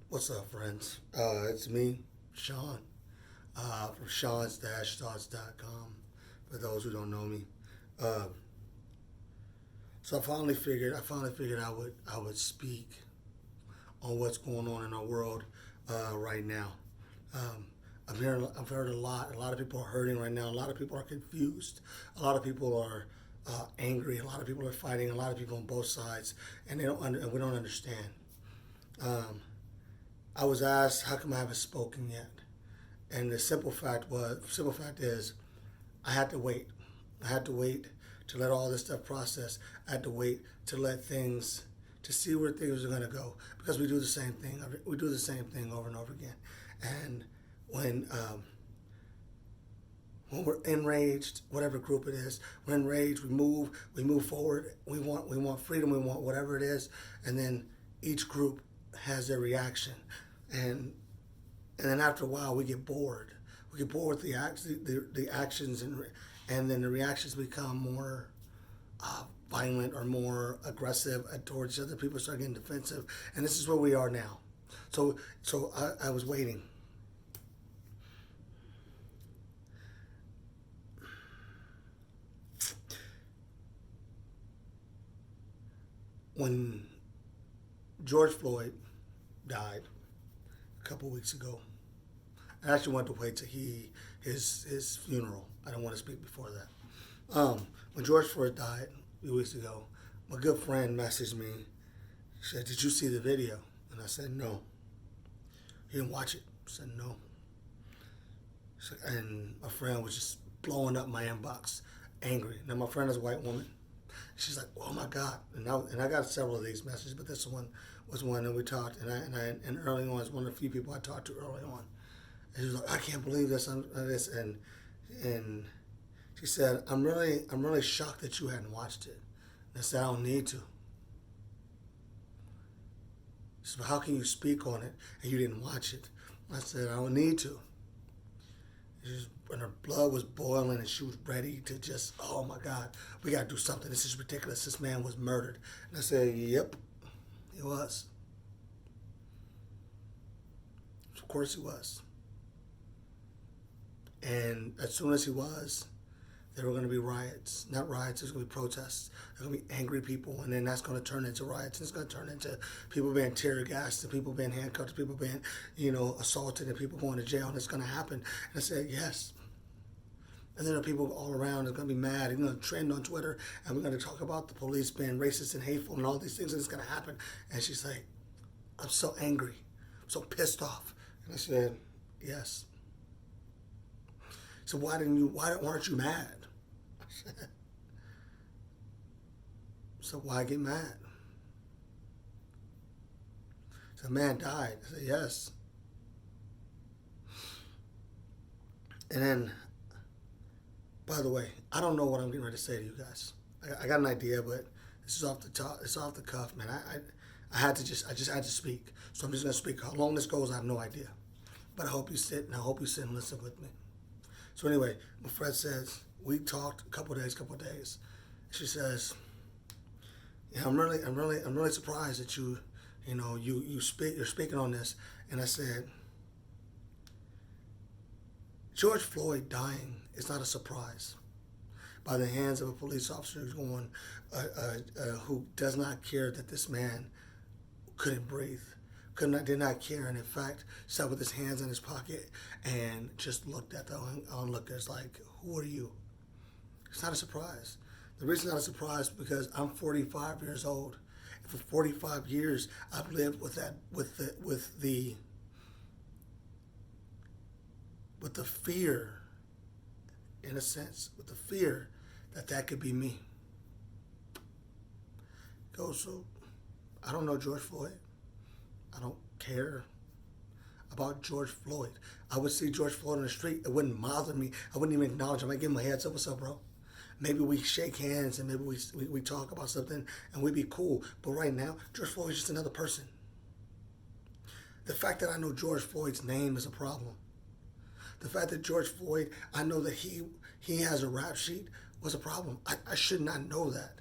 What's up, friends? It's me, Sean, from Sean's-thoughts.com. For those who don't know me, uh, so I finally figured I would speak on what's going on in our world right now. Um, I've heard a lot. A lot of people are hurting right now. A lot of people are confused. A lot of people are angry. A lot of people are fighting. A lot of people on both sides, and and we don't understand. Um, I was asked, how come I haven't spoken yet? And the simple fact is, I had to wait. I had to wait to let all this stuff process. I had to wait to let things, to see where things are going to go, because we do the same thing. We do the same thing over and over again. And when when we're enraged, whatever group it is, we're enraged. We move forward. We want freedom. We want whatever it is, and then each group has their reaction, and and then after a while we get bored. We get bored with the actions, and then the reactions become more violent or more aggressive towards other people. Start getting defensive, and this is where we are now. So I was waiting. When George Floyd died a couple weeks ago, I actually wanted to wait till his funeral. I don't want to speak before that. When George Floyd died a few weeks ago, my good friend messaged me. She said, "Did you see the video?" And I said, "No." "You didn't watch it?" I said, "No." And my friend was just blowing up my inbox, angry. Now my friend is a white woman. She's like, "Oh my God!" And I got several of these messages, but this one was one that we talked. And early on, was one of the few people I talked to early on. And she was like, "I can't believe this and she said, I'm really shocked that you hadn't watched it." And I said, "I don't need to." She said, "How can you speak on it and you didn't watch it?" I said, "I don't need to." And her blood was boiling, and she was ready to just, oh my God, we got to do something. This is ridiculous. This man was murdered. And I said, "Yep, he was. Of course he was." And as soon as he was, there were going to be riots. Not riots, there's going to be protests. There's going to be angry people, and then that's going to turn into riots. And it's going to turn into people being tear gassed, and people being handcuffed, and people being, assaulted, and people going to jail, and it's going to happen. And I said, yes. And then there are people all around that's going to be mad. It's going to trend on Twitter, and we're going to talk about the police being racist and hateful and all these things, and it's going to happen. And she's like, "I'm so angry. I'm so pissed off." And I said, yes. So why aren't you mad? I said, "So why get mad?" So the man died. I said, yes. And then, by the way, I don't know what I'm getting ready to say to you guys. I got an idea, but this is off the top. It's off the cuff, man. I just had to speak. So I'm just gonna speak. How long this goes, I have no idea. But I hope you sit and listen with me. So anyway, my friend says, we talked a couple of days. She says, "Yeah, I'm really surprised that you're speaking on this." And I said, George Floyd dying is not a surprise. By the hands of a police officer who does not care that this man couldn't breathe, did not care, and in fact sat with his hands in his pocket and just looked at the onlookers like, "Who are you?" It's not a surprise. The reason it's not a surprise is because I'm 45 years old. And for 45 years, I've lived with the fear, in a sense, with the fear that could be me. So I don't know George Floyd. I don't care about George Floyd. I would see George Floyd on the street. It wouldn't bother me. I wouldn't even acknowledge him. I'd give him a heads up. "What's up, bro?" Maybe we shake hands and maybe we talk about something and we'd be cool. But right now, George Floyd is just another person. The fact that I know George Floyd's name is a problem. The fact that George Floyd, I know that he has a rap sheet was a problem. I should not know that.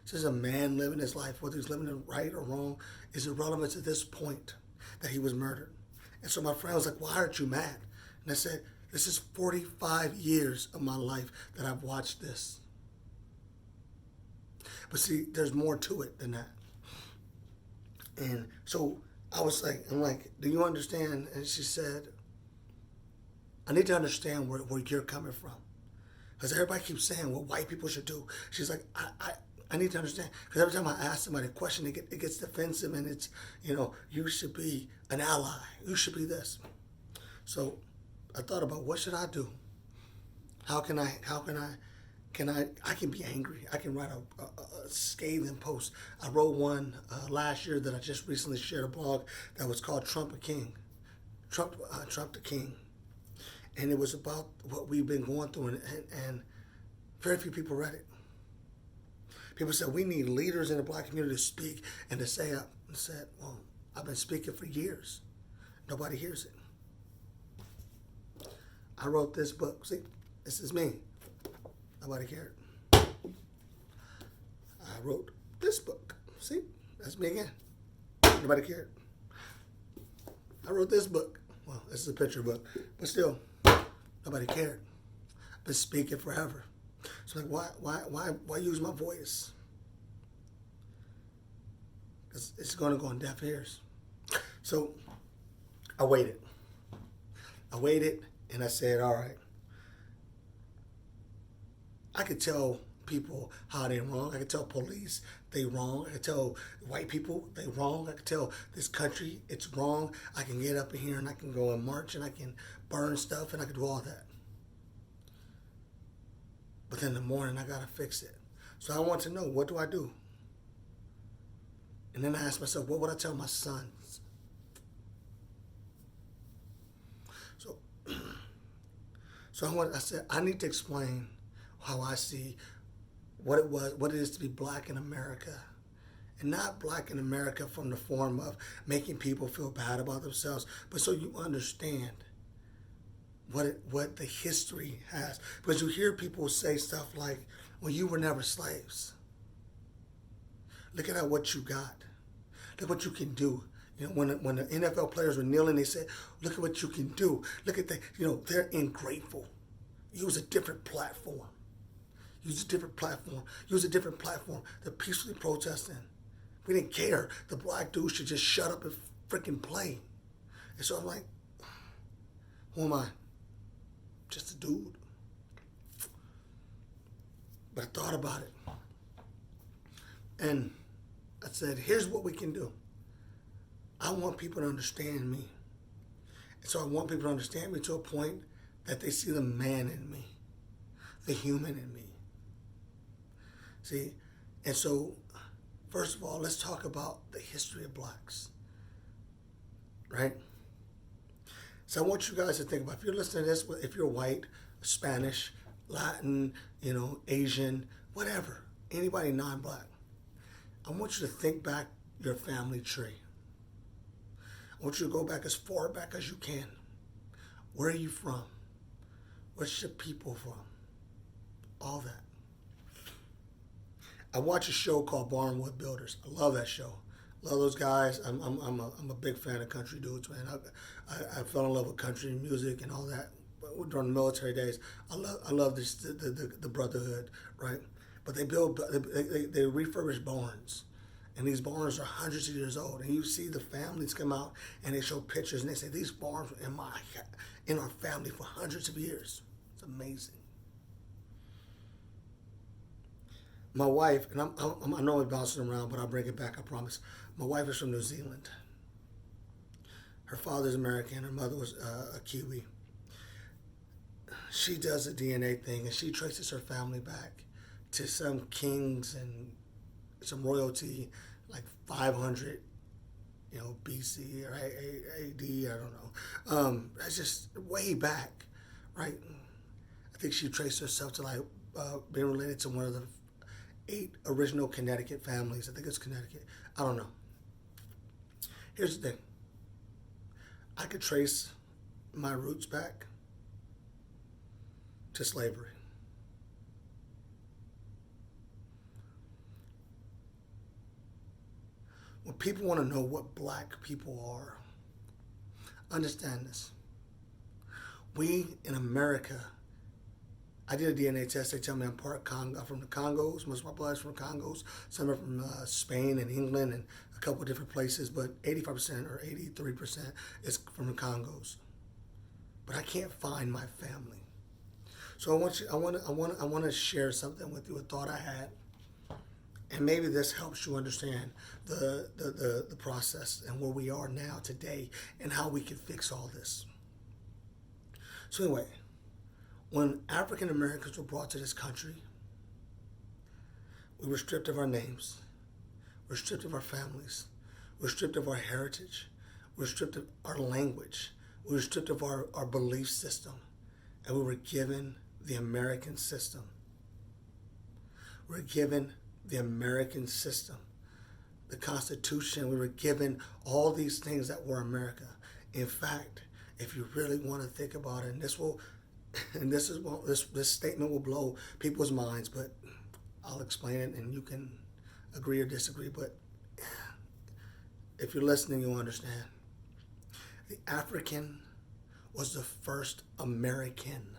This is a man living his life. Whether he's living it right or wrong is irrelevant at this point. that he was murdered. And so my friend was like, why aren't you mad? And I said, this is 45 years of my life that I've watched this. But see, there's more to it than that. And so I'm like, do you understand? And she said, I need to understand where you're coming from. Because everybody keeps saying what white people should do. She's like, I need to understand. Because every time I ask somebody a question, it gets defensive, and it's, you should be an ally. You should be this. So I thought about, what should I do? I can be angry. I can write a scathing post. I wrote one last year that I just recently shared a blog that was called Trump a King. Trump the King. And it was about what we've been going through, and very few people read it. People said, we need leaders in the black community to speak and to say up. And said, well, I've been speaking for years. Nobody hears it. I wrote this book. See, this is me. Nobody cared. I wrote this book. See, that's me again. Nobody cared. I wrote this book. Well, this is a picture book, but still, nobody cared. I've been speaking forever. So like, why use my voice? Because it's going to go on deaf ears. So I waited, and I said, all right. I could tell people how they wrong. I could tell police they wrong. I could tell white people they wrong. I could tell this country it's wrong. I can get up in here and I can go and march and I can burn stuff and I can do all that. But then in the morning I gotta fix it. So I want to know, what do I do? And then I asked myself, what would I tell my sons? So I said, I need to explain how I see what it is to be black in America. And not black in America from the form of making people feel bad about themselves, but so you understand what the history has. Because you hear people say stuff like, well, you were never slaves. Look at what you got. Look what you can do. When the NFL players were kneeling, they said, look at what you can do. Look at they're ungrateful. Use a different platform. Use a different platform. They're peacefully protesting. We didn't care. The black dude should just shut up and freaking play. And so I'm like, who am I? Just a dude. But I thought about it. And I said, here's what we can do. I want people to understand me. And so I want people to understand me to a point that they see the man in me, the human in me. See? And so, first of all, let's talk about the history of blacks. Right? So I want you guys to think about, if you're listening to this, if you're white, Spanish, Latin, Asian, whatever, anybody non-black, I want you to think back your family tree. I want you to go back as far back as you can. Where are you from? Where's your people from? All that. I watch a show called Barnwood Builders. I love that show. Love those guys. I'm a big fan of country dudes, man. I fell in love with country music and all that during the military days. I love this the brotherhood, right? But they refurbish barns, and these barns are hundreds of years old. And you see the families come out and they show pictures and they say these barns were in our family for hundreds of years. It's amazing. My wife, and I know I'm bouncing around, but I'll bring it back, I promise. My wife is from New Zealand. Her father's American, her mother was a Kiwi. She does a DNA thing, and she traces her family back to some kings and some royalty, like 500, BC or AD, I don't know. That's just way back, right? I think she traced herself to being related to one of the 8 original Connecticut families. I think it's Connecticut. I don't know. Here's the thing. I could trace my roots back to slavery. When people want to know what black people are, Understand this. We in America, I did a DNA test. They tell me I'm part Congo. I'm from the Congos. Most of my blood is from the Congos. Some are from Spain and England and a couple of different places, but 85% or 83% is from the Congos. But I can't find my family. So I want to share something with you, a thought I had, and maybe this helps you understand the process and where we are now today and how we can fix all this. So anyway, when African Americans were brought to this country, we were stripped of our names, we were stripped of our families, we were stripped of our heritage, we were stripped of our language, we were stripped of our belief system, and we were given the American system. We were given the American system, the Constitution. We were given all these things that were America. In fact, if you really want to think about it, and this statement will blow people's minds, but I'll explain it and you can agree or disagree, but if you're listening, you'll understand. The African was the first American.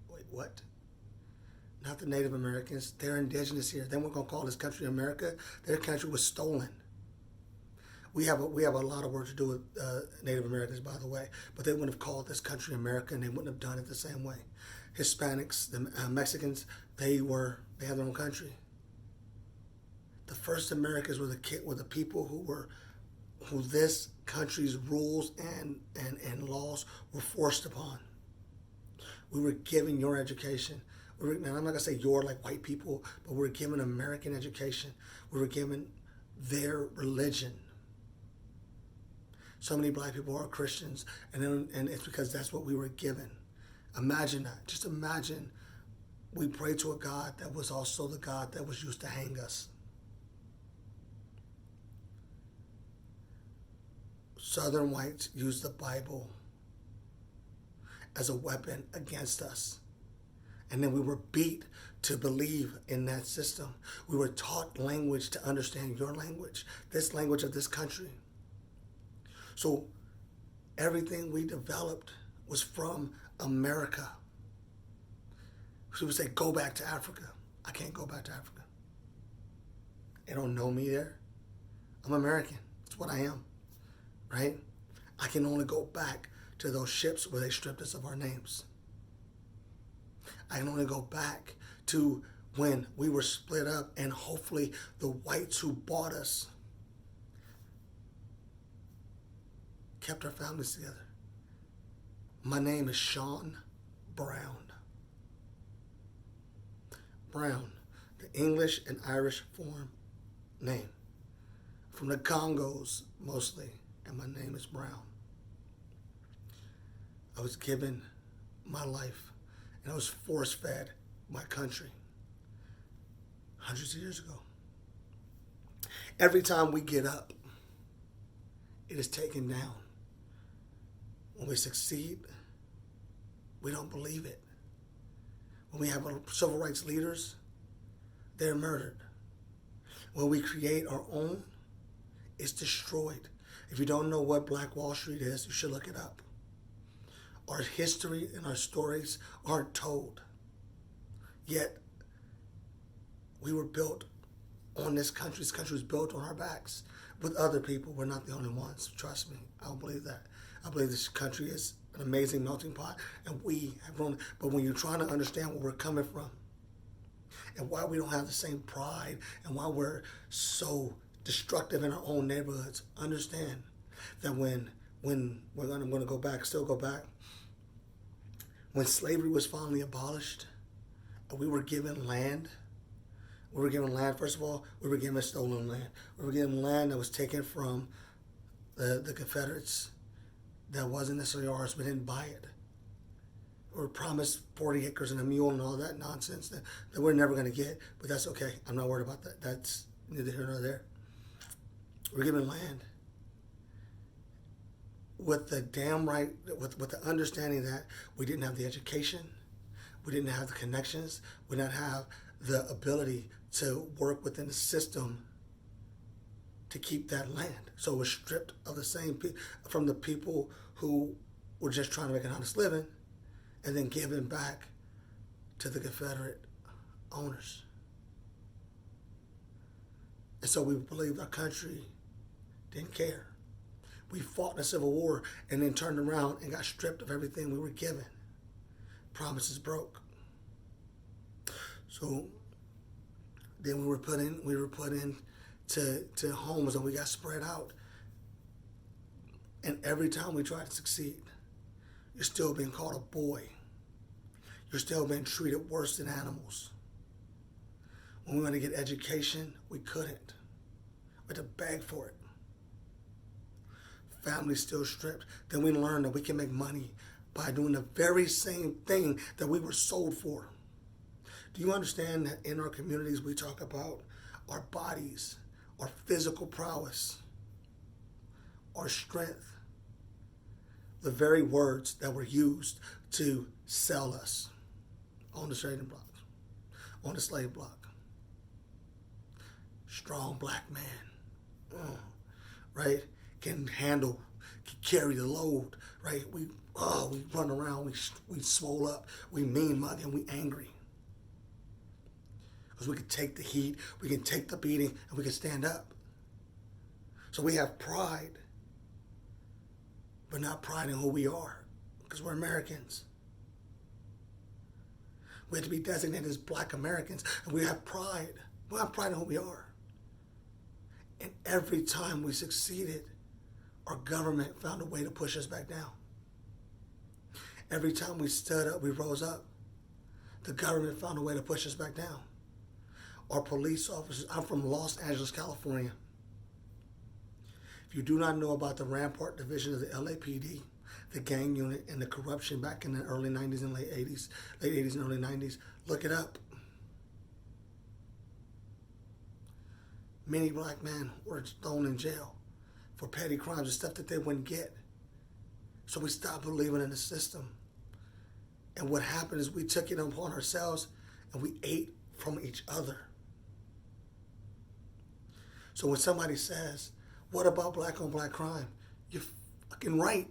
Wait, what? Not the Native Americans. They're indigenous here. They weren't going to call this country America. Their country was stolen. We have a lot of work to do with Native Americans, by the way, but they wouldn't have called this country America, and they wouldn't have done it the same way. Hispanics, the Mexicans, they had their own country. The first Americans were the people who this country's rules and laws were forced upon. We were given your education. And I'm not gonna say your like white people, but we were given American education. We were given their religion. So many black people are Christians, and it's because that's what we were given. Imagine that. Just imagine we pray to a God that was also the God that was used to hang us. Southern whites used the Bible as a weapon against us. And then we were beat to believe in that system. We were taught language to understand your language, this language of this country. So everything we developed was from America. People say, go back to Africa. I can't go back to Africa. They don't know me there. I'm American. That's what I am, right? I can only go back to those ships where they stripped us of our names. I can only go back to when we were split up and hopefully the whites who bought us kept our families together. My name is Sean Brown. Brown, the English and Irish form name. From the Congos mostly, and my name is Brown. I was given my life, and I was force-fed my country hundreds of years ago. Every time we get up, it is taken down. When we succeed, we don't believe it. When we have civil rights leaders, they're murdered. When we create our own, it's destroyed. If you don't know what Black Wall Street is, you should look it up. Our history and our stories aren't told. Yet, we were built on this country. This country was built on our backs with other people. We're not the only ones. Trust me. I don't believe that. I believe this country is an amazing melting pot, and we have grown. But when you're trying to understand where we're coming from and why we don't have the same pride and why we're so destructive in our own neighborhoods, understand that when I'm going to go back, still go back, when slavery was finally abolished and we were given land, first of all, we were given stolen land. We were given land that was taken from the Confederates that wasn't necessarily ours. We didn't buy it. We were promised 40 acres and a mule and all that nonsense that we're never going to get, but that's okay. I'm not worried about that. That's neither here nor there. We're given land with the understanding that we didn't have the education, we didn't have the connections, we didn't have the ability to work within the system to keep that land. So it was stripped of the same from the people who were just trying to make an honest living, and then given back to the Confederate owners. And so we believed our country didn't care. We fought in a civil war and then turned around and got stripped of everything we were given. Promises broke. So then we were put in to homes, and we got spread out. And every time we tried to succeed, you're still being called a boy. You're still being treated worse than animals. When we wanted to get education, we couldn't. We had to beg for it. Families still stripped. Then we learned that we can make money by doing the very same thing that we were sold for. Do you understand that in our communities we talk about our bodies, our physical prowess, our strength, the very words that were used to sell us on the trading blocks, on the slave block. Strong black man, right? Can handle, can carry the load, right? We run around, we swole up, we mean mug, and we angry. Because we can take the heat, we can take the beating, and we can stand up. So we have pride, but not pride in who we are, because we're Americans. We have to be designated as black Americans, and we have pride. We have pride in who we are. And every time we succeeded, our government found a way to push us back down. Every time we stood up, we rose up, the government found a way to push us back down. Our police officers, I'm from Los Angeles, California. If you do not know about the Rampart Division of the LAPD, the gang unit, and the corruption back in the early 90s and late 80s and early 90s, look it up. Many black men were thrown in jail for petty crimes and stuff that they wouldn't get. So we stopped believing in the system. And what happened is we took it upon ourselves and we ate from each other. So when somebody says, what about black on black crime? You're fucking right.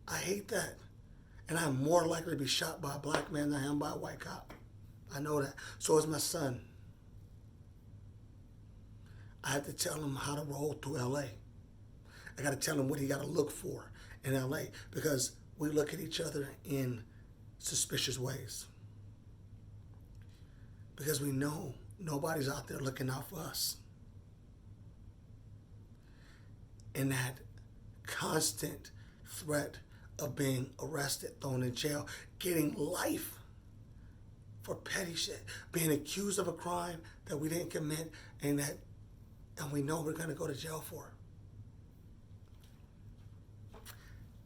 I hate that. And I'm more likely to be shot by a black man than I am by a white cop. I know that. So is my son. I have to tell him how to roll through LA. I got to tell him what he got to look for in LA, because we look at each other in suspicious ways. Because we know nobody's out there looking out for us. And that constant threat of being arrested, thrown in jail, getting life for petty shit, being accused of a crime that we didn't commit, and we know we're going to go to jail for.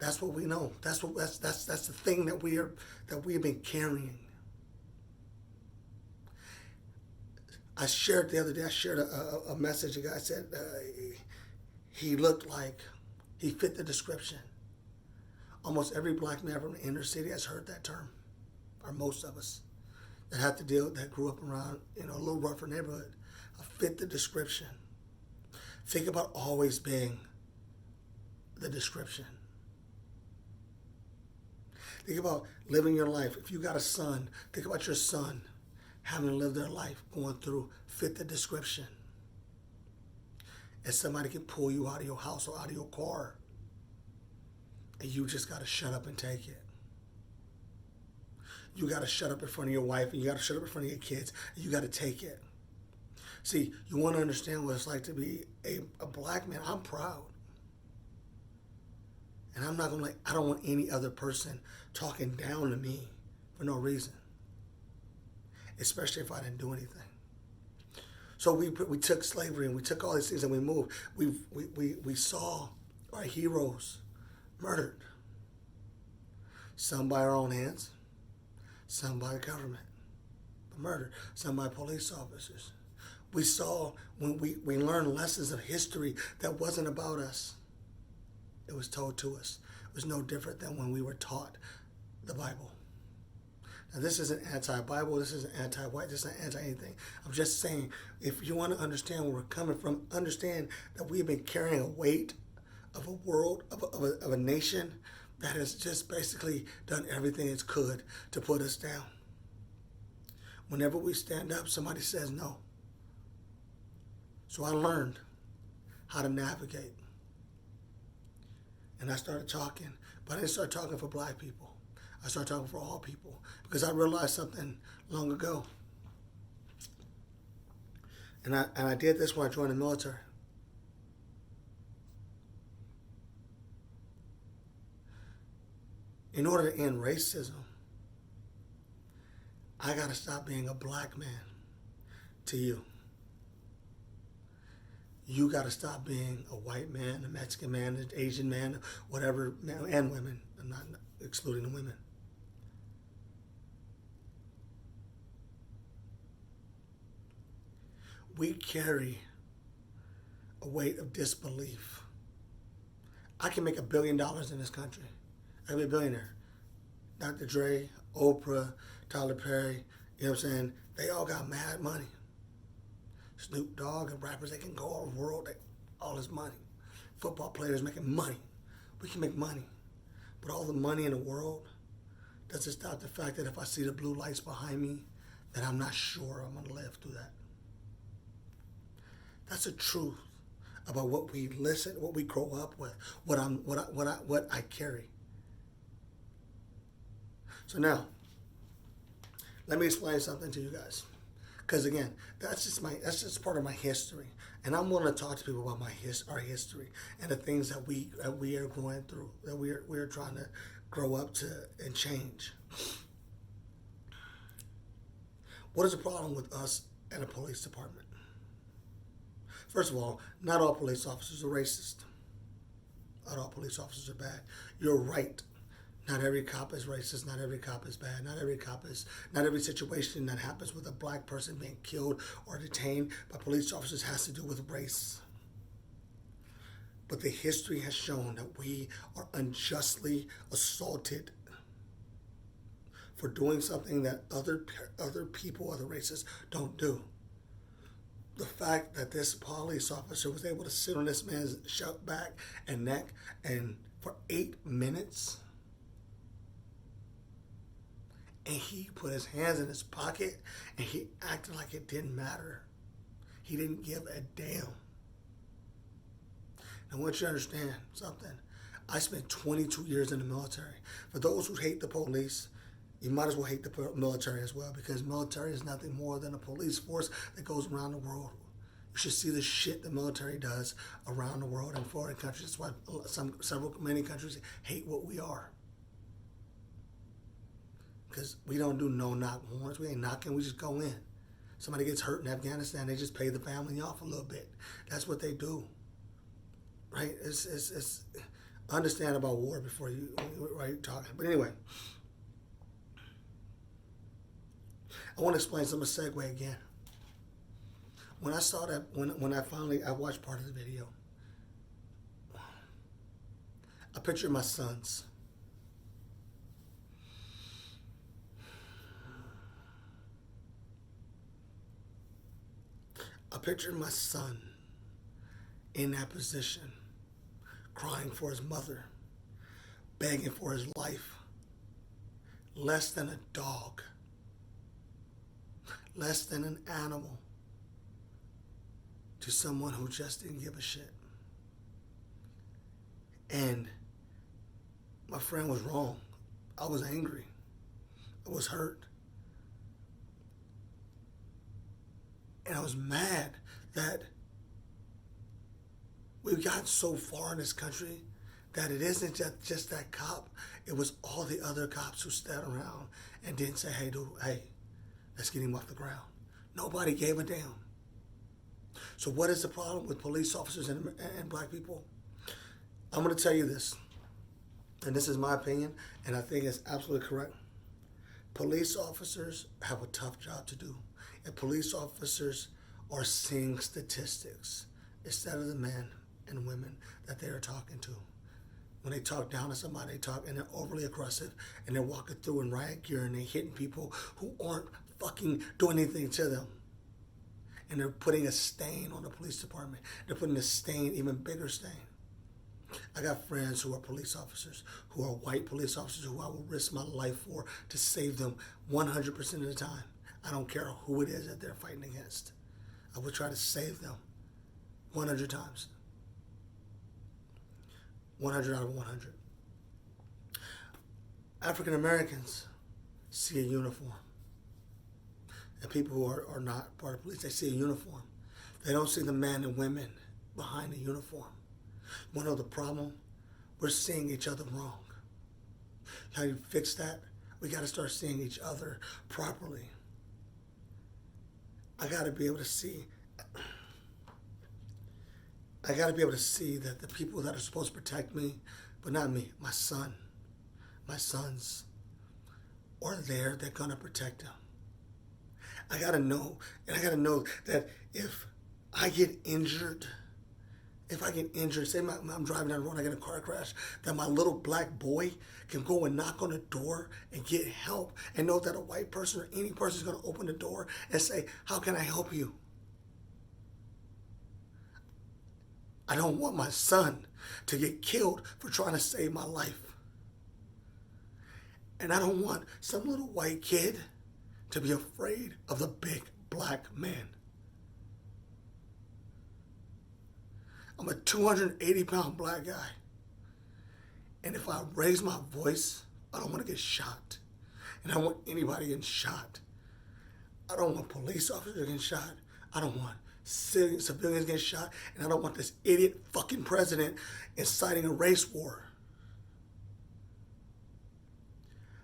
That's what we know. That's the thing that we've been carrying. I shared the other day. I shared a message. A guy said he looked like he fit the description. Almost every black man from the inner city has heard that term, or most of us that grew up around a little rougher neighborhood. I fit the description. Think about always being the description. Think about living your life. If you got a son, think about your son having lived their life, going through fit the description. And somebody can pull you out of your house or out of your car, and you just got to shut up and take it. You got to shut up in front of your wife, and you got to shut up in front of your kids, and you got to take it. See, you want to understand what it's like to be a black man. I'm proud. And I'm not going to I don't want any other person talking down to me for no reason. Especially if I didn't do anything. So we took slavery and we took all these things and we moved. We saw our heroes murdered. Some by our own hands, some by the government. Murdered, some by police officers. We saw when we learned lessons of history that wasn't about us. It was told to us. It was no different than when we were taught the Bible. Now, this isn't anti-Bible. This isn't anti-white. This isn't anti-anything. I'm just saying, if you want to understand where we're coming from, understand that we've been carrying a weight of a world, of a nation that has just basically done everything it could to put us down. Whenever we stand up, somebody says no. So I learned how to navigate. And I started talking, but I didn't start talking for black people. I started talking for all people because I realized something long ago. And I did this when I joined the military. In order to end racism, I got to stop being a black man to you. You got to stop being a white man, a Mexican man, an Asian man, whatever, and women. I'm not excluding the women. We carry a weight of disbelief. I can make $1 billion in this country. I can be a billionaire. Dr. Dre, Oprah, Tyler Perry, you know what I'm saying? They all got mad money. Snoop Dogg and rappers, they can go all over the world, all this money. Football players making money. We can make money. But all the money in the world doesn't stop the fact that if I see the blue lights behind me, that I'm not sure I'm gonna live through that. That's the truth about what we listen, what we grow up with, what I carry. So now, let me explain something to you guys. Because again, that's just part of my history, and I'm going to talk to people about our history and the things that we are going through, that we are trying to grow up to and change. What is the problem with us and the police department? First of all, not all police officers are racist. Not all police officers are bad. You're right. Not every cop is racist. Not every cop is bad. Not every situation that happens with a black person being killed or detained by police officers has to do with race. But the history has shown that we are unjustly assaulted for doing something that other people, other races, don't do. The fact that this police officer was able to sit on this man's back and neck and for 8 minutes, and he put his hands in his pocket and he acted like it didn't matter. He didn't give a damn. I want you to understand something. I spent 22 years in the military. For those who hate the police, you might as well hate the military as well, because military is nothing more than a police force that goes around the world. You should see the shit the military does around the world in foreign countries. That's why many countries hate what we are. Because we don't do no-knock warrants. We ain't knocking. We just go in. Somebody gets hurt in Afghanistan, they just pay the family off a little bit. That's what they do. Right? It's understand about war before you talking. But anyway, I want to explain some of the segue again. When I saw that, when I watched part of the video, I pictured my sons. I pictured my son in that position, crying for his mother, begging for his life, less than a dog, less than an animal, to someone who just didn't give a shit. And my friend was wrong. I was angry. I was hurt. And I was mad that we've gotten so far in this country that it isn't just that cop. It was all the other cops who stood around and didn't say, hey, dude, hey, let's get him off the ground. Nobody gave a damn. So what is the problem with police officers and black people? I'm going to tell you this, and this is my opinion, and I think it's absolutely correct. Police officers have a tough job to do, and police officers are seeing statistics instead of the men and women that they are talking to. when they talk down to somebody, they talk and they're overly aggressive and they're walking through in riot gear and they're hitting people who aren't fucking doing anything to them. And they're putting a stain on the police department. They're putting a stain, even bigger stain. I got friends who are police officers, who are white police officers, who I will risk my life for to save them 100% of the time. I don't care who it is that they're fighting against. I would try to save them 100 times. 100 out of 100. African Americans see a uniform. And people who are not part of police, they see a uniform. They don't see the men and women behind the uniform. You want to know the problem? We're seeing each other wrong. How do you fix that? We got to start seeing each other properly. I got to be able to see that the people that are supposed to protect me, but not me, my son, my sons, are there, they're going to protect them. I got to know that if I get injured, say I'm driving down the road and I get in a car crash, that my little black boy can go and knock on the door and get help and know that a white person or any person is going to open the door and say, how can I help you? I don't want my son to get killed for trying to save my life. And I don't want some little white kid to be afraid of the big black man. I'm a 280-pound black guy. And if I raise my voice, I don't want to get shot. And I don't want anybody getting shot. I don't want police officers getting shot. I don't want civilians getting shot. And I don't want this idiot fucking president inciting a race war.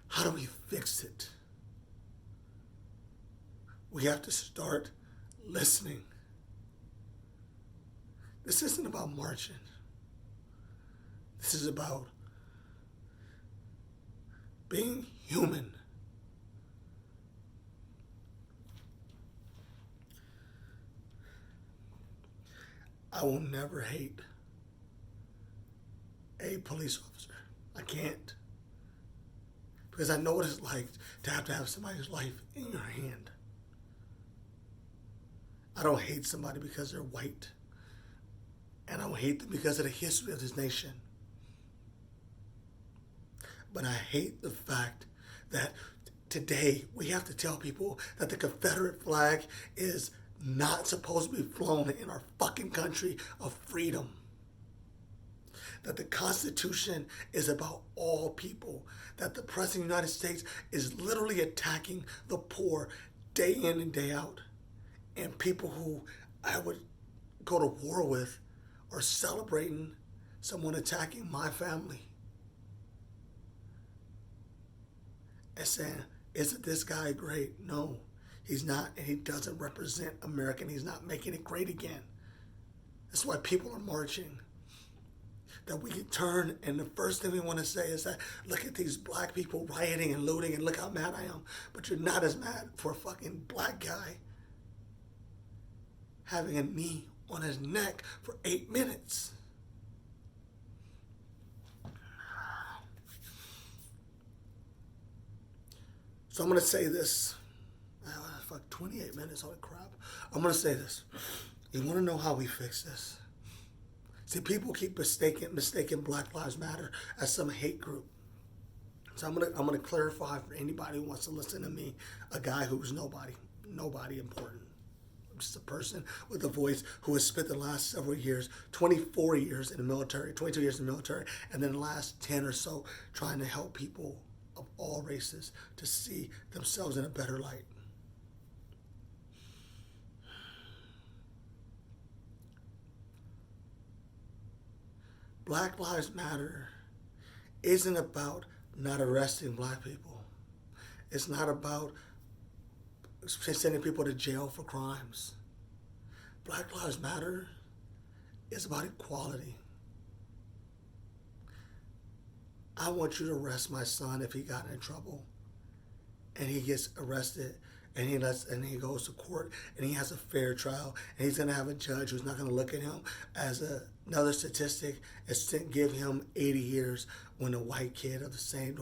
How do we fix it? We have to start listening. This isn't about marching. This is about being human. I will never hate a police officer. I can't. Because I know what it's like to have somebody's life in your hand. I don't hate somebody because they're white. And I don't hate them because of the history of this nation. But I hate the fact that today we have to tell people that the Confederate flag is not supposed to be flown in our fucking country of freedom. That the Constitution is about all people. That the President of the United States is literally attacking the poor day in and day out. And people who I would go to war with are celebrating someone attacking my family. And saying, isn't this guy great? No, he's not. And he doesn't represent America. And he's not making it great again. That's why people are marching. That we can turn, and the first thing we want to say is that, look at these black people rioting and looting, and look how mad I am. But you're not as mad for a fucking black guy having a knee on his neck for 8 minutes. So I'm going to say this. 28 minutes, holy crap. I'm going to say this. You want to know how we fix this? See, people keep mistaking Black Lives Matter as some hate group. So I'm gonna clarify for anybody who wants to listen to me, a guy who's nobody important. I'm just a person with a voice who has spent the last several years, 24 years in the military, 22 years in the military, and then the last 10 or so trying to help people of all races to see themselves in a better light. Black Lives Matter isn't about not arresting black people. It's not about sending people to jail for crimes. Black Lives Matter is about equality. I want you to arrest my son if he got in trouble and he gets arrested and he goes to court, and he has a fair trial, and he's going to have a judge who's not going to look at him as another statistic and give him 80 years when a white kid of the same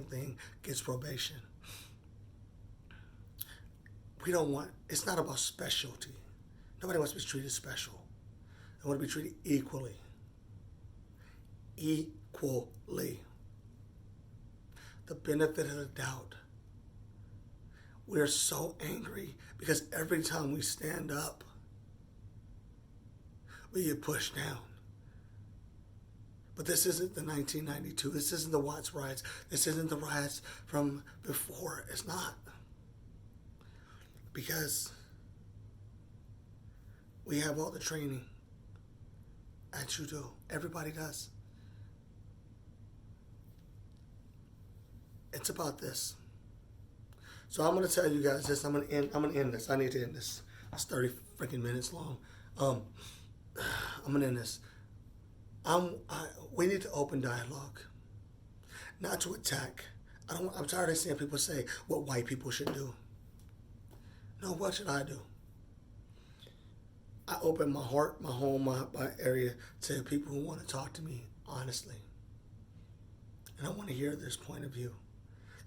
thing gets probation. We don't want. It's not about specialty. Nobody wants to be treated special. They want to be treated equally. Equally. The benefit of the doubt. We're so angry because every time we stand up, we get pushed down. But this isn't the 1992. This isn't the Watts riots. This isn't the riots from before. It's not. Because we have all the training. And you do. Everybody does. It's about this. So I'm going to tell you guys this. I'm going to end this. I need to end this. It's 30 freaking minutes long. I'm going to end this. We need to open dialogue. Not to attack. I'm tired of seeing people say what white people should do. No, what should I do? I open my heart, my home, my area to people who want to talk to me honestly. And I want to hear this point of view.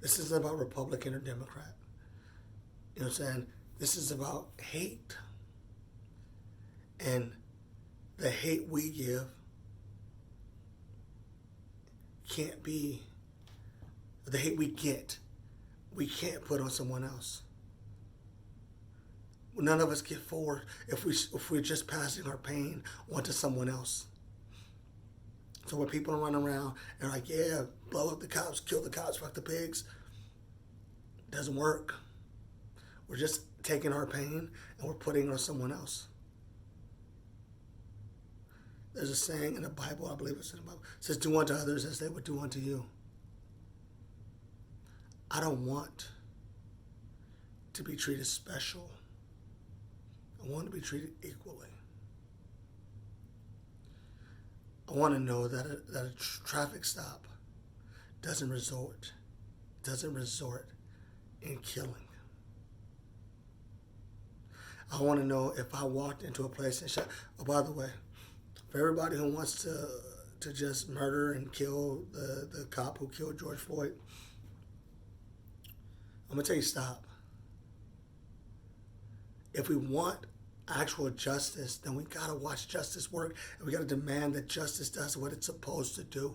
This isn't about Republican or Democrat. You know what I'm saying? This is about hate. And the hate we give can't be, the hate we get, we can't put on someone else. None of us get forward if we're just passing our pain onto someone else. So when people run around and are like, yeah, blow up the cops, kill the cops, fuck the pigs, it doesn't work. We're just taking our pain and we're putting it on someone else. There's a saying in the Bible, I believe it's in the Bible, it says, do unto others as they would do unto you. I don't want to be treated special. I want to be treated equally. I want to know that a traffic stop doesn't resort in killing. I want to know if I walked into a place and shot. Oh, by the way, for everybody who wants to just murder and kill the cop who killed George Floyd, I'm going to tell you, stop. If we want actual justice, then we got to watch justice work, and we got to demand that justice does what it's supposed to do.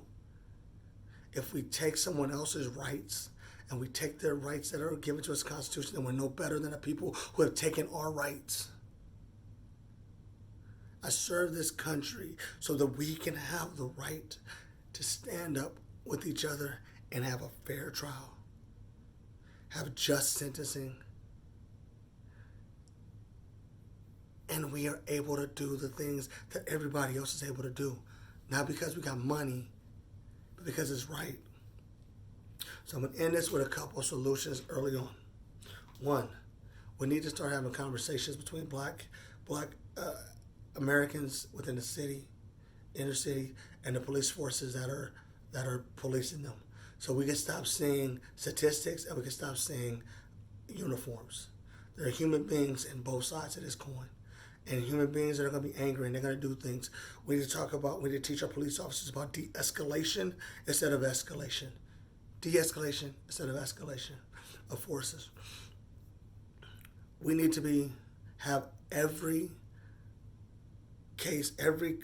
If we take someone else's rights and we take their rights that are given to us in the Constitution, then we're no better than the people who have taken our rights. I serve this country so that we can have the right to stand up with each other and have a fair trial, have just sentencing, and we are able to do the things that everybody else is able to do. Not because we got money, but because it's right. So I'm going to end this with a couple of solutions early on. One, we need to start having conversations between black Americans within the city, inner city, and the police forces that are policing them. So we can stop seeing statistics and we can stop seeing uniforms. There are human beings in both sides of this coin. And human beings that are going to be angry and they're going to do things. We need to teach our police officers about de-escalation instead of escalation. De-escalation instead of escalation of forces. We need to have every case, every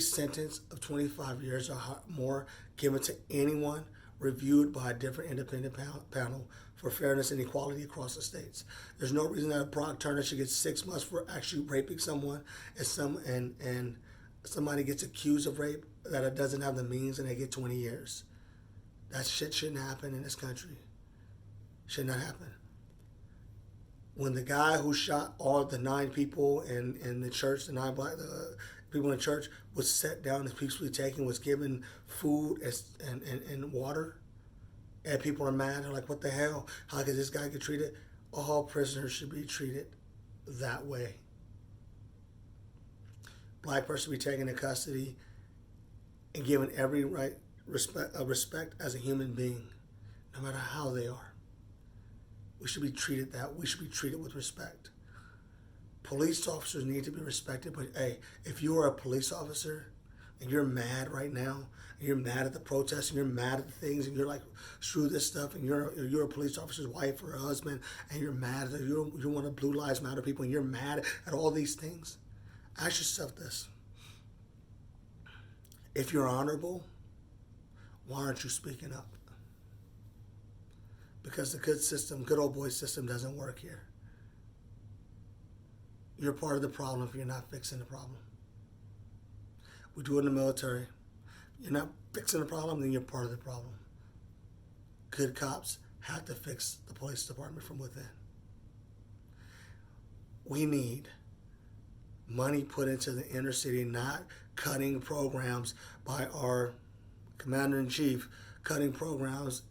sentence of 25 years or more given to anyone reviewed by a different independent panel for fairness and equality across the states. There's no reason that Brock Turner should get 6 months for actually raping someone, and somebody gets accused of rape that it doesn't have the means and they get 20 years. That shit shouldn't happen in this country. Should not happen. When the guy who shot all the 9 people in the church, the 9 black people in the church, was set down and peacefully taken, was given food and water, and people are mad. They're like, what the hell? How could this guy get treated? All prisoners should be treated that way. Black person be taken into custody and given every respect as a human being, no matter how they are. We should be treated that. We should be treated with respect. Police officers need to be respected, but hey, if you are a police officer and you're mad right now, and you're mad at the protests, and you're mad at the things, and you're like, screw this stuff, and you're a police officer's wife or a husband, and you're mad that you're one of Blue Lives Matter people, and you're mad at all these things, ask yourself this. If you're honorable, why aren't you speaking up? Because the good old boy system doesn't work here. You're part of the problem if you're not fixing the problem. We do it in the military. You're not fixing the problem, then you're part of the problem. Good cops have to fix the police department from within. We need money put into the inner city, not cutting programs by our commander-in-chief, cutting programs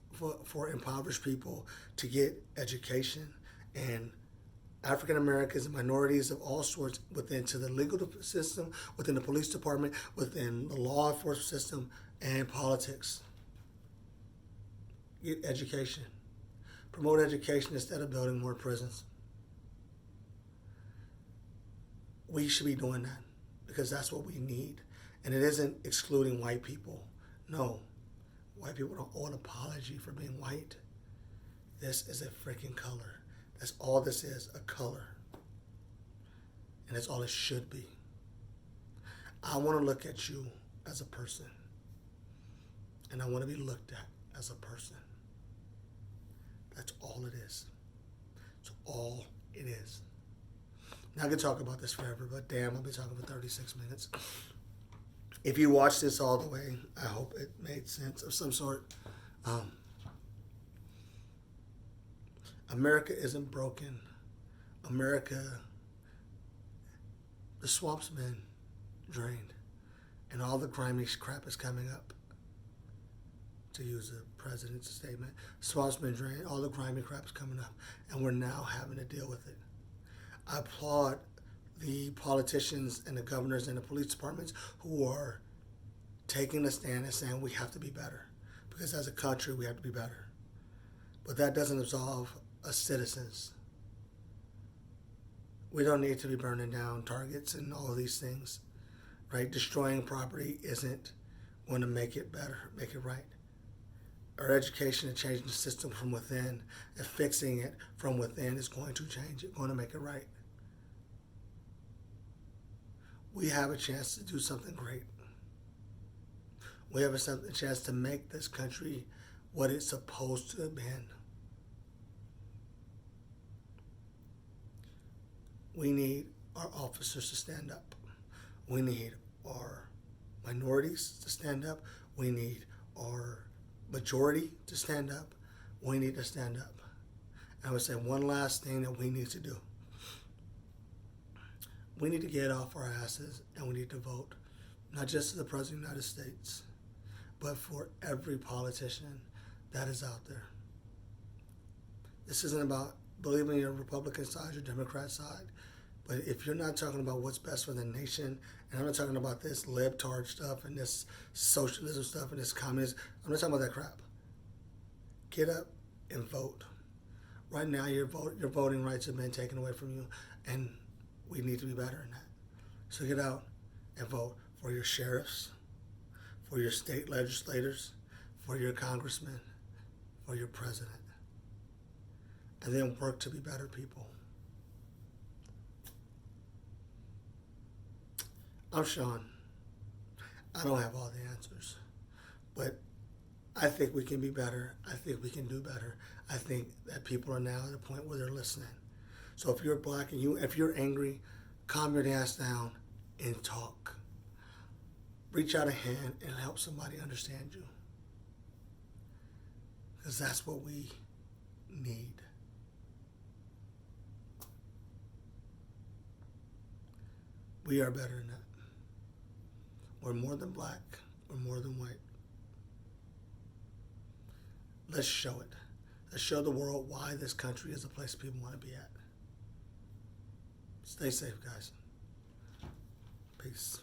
for impoverished people to get education and African Americans and minorities of all sorts within to the legal system, within the police department, within the law enforcement system, and politics. Get education. Promote education instead of building more prisons. We should be doing that because that's what we need. And it isn't excluding white people. No. White people don't owe an apology for being white. This is a freaking color. That's all this is, a color. And that's all it should be. I want to look at you as a person. And I want to be looked at as a person. That's all it is. It's all it is. Now I could talk about this forever, but damn, I've been talking for 36 minutes. If you watched this all the way, I hope it made sense of some sort. America isn't broken. America, the swamp's been drained. And all the grimy crap is coming up. To use the president's statement, swamp's been drained, all the grimy crap is coming up. And we're now having to deal with it. I applaud the politicians and the governors and the police departments who are taking a stand and saying we have to be better. Because as a country, we have to be better. But that doesn't absolve us citizens. We don't need to be burning down targets and all of these things, right? Destroying property isn't going to make it better, make it right. Our education and changing the system from within and fixing it from within is going to change it, going to make it right. We have a chance to do something great. We have a chance to make this country what it's supposed to have been. We need our officers to stand up. We need our minorities to stand up. We need our majority to stand up. We need to stand up. I would say one last thing that we need to do. We need to get off our asses and we need to vote, not just for the President of the United States, but for every politician that is out there. This isn't about believing your Republican side or Democrat side, but if you're not talking about what's best for the nation, and I'm not talking about this libtard stuff and this socialism stuff and this communism, I'm not talking about that crap. Get up and vote. Right now, your voting rights have been taken away from you, and we need to be better in that. So get out and vote for your sheriffs, for your state legislators, for your congressmen, for your president. And then work to be better people. I'm Sean. I don't have all the answers, but I think we can be better. I think we can do better. I think that people are now at a point where they're listening. So if you're black and if you're angry, calm your ass down and talk. Reach out a hand and help somebody understand you. Because that's what we need. We are better than that. We're more than black. We're more than white. Let's show it. Let's show the world why this country is a place people want to be at. Stay safe, guys. Peace.